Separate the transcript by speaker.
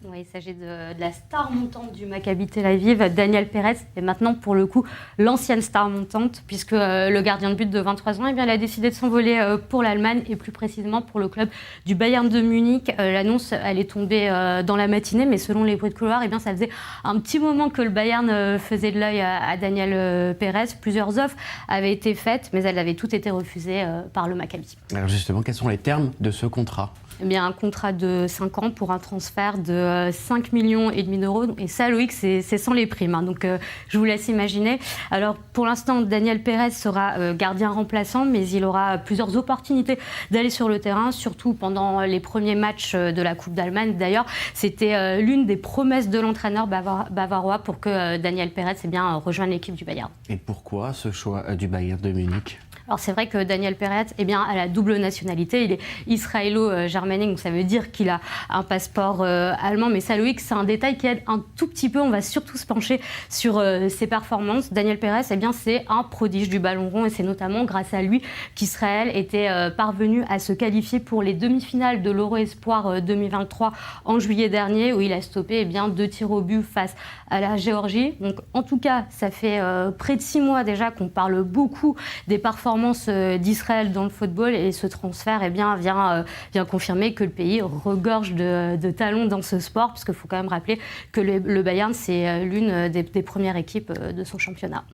Speaker 1: Oui, il s'agit de la star montante du Maccabi Tel Aviv, Daniel Perez, et maintenant pour le coup l'ancienne star montante, puisque le gardien de but de 23 ans, eh bien, il a décidé de s'envoler pour l'Allemagne et plus précisément pour le club du Bayern de Munich. L'annonce, elle est tombée dans la matinée, mais selon les bruits de couloir, eh bien, ça faisait un petit moment que le Bayern faisait de l'œil à Daniel Perez. Plusieurs offres avaient été faites, mais elles avaient toutes été refusées par le Maccabi.
Speaker 2: Alors justement, quels sont les termes de ce contrat ?
Speaker 1: Eh bien, un contrat de 5 ans pour un transfert de 5,5 millions d'euros. Et ça, Loïc, c'est sans les primes. Hein. Donc, je vous laisse imaginer. Alors, pour l'instant, Daniel Perez sera gardien remplaçant, mais il aura plusieurs opportunités d'aller sur le terrain, surtout pendant les premiers matchs de la Coupe d'Allemagne. D'ailleurs, c'était l'une des promesses de l'entraîneur bavarois pour que Daniel Perez rejoigne l'équipe du Bayern.
Speaker 2: Et pourquoi ce choix du Bayern de Munich ?
Speaker 1: Alors c'est vrai que Daniel Perez a la double nationalité, il est israélo-germanique, donc ça veut dire qu'il a un passeport allemand, mais ça Loïc, c'est un détail qui aide un tout petit peu, on va surtout se pencher sur ses performances. Daniel Perez, c'est un prodige du ballon rond et c'est notamment grâce à lui qu'Israël était parvenu à se qualifier pour les demi-finales de l'Euro Espoir 2023 en juillet dernier, où il a stoppé 2 tirs au but face à la Géorgie. Donc en tout cas, ça fait près de 6 mois déjà qu'on parle beaucoup des performances d'Israël dans le football et ce transfert vient confirmer que le pays regorge de talents dans ce sport, parce qu'il faut quand même rappeler que le Bayern, c'est l'une des premières équipes de son championnat.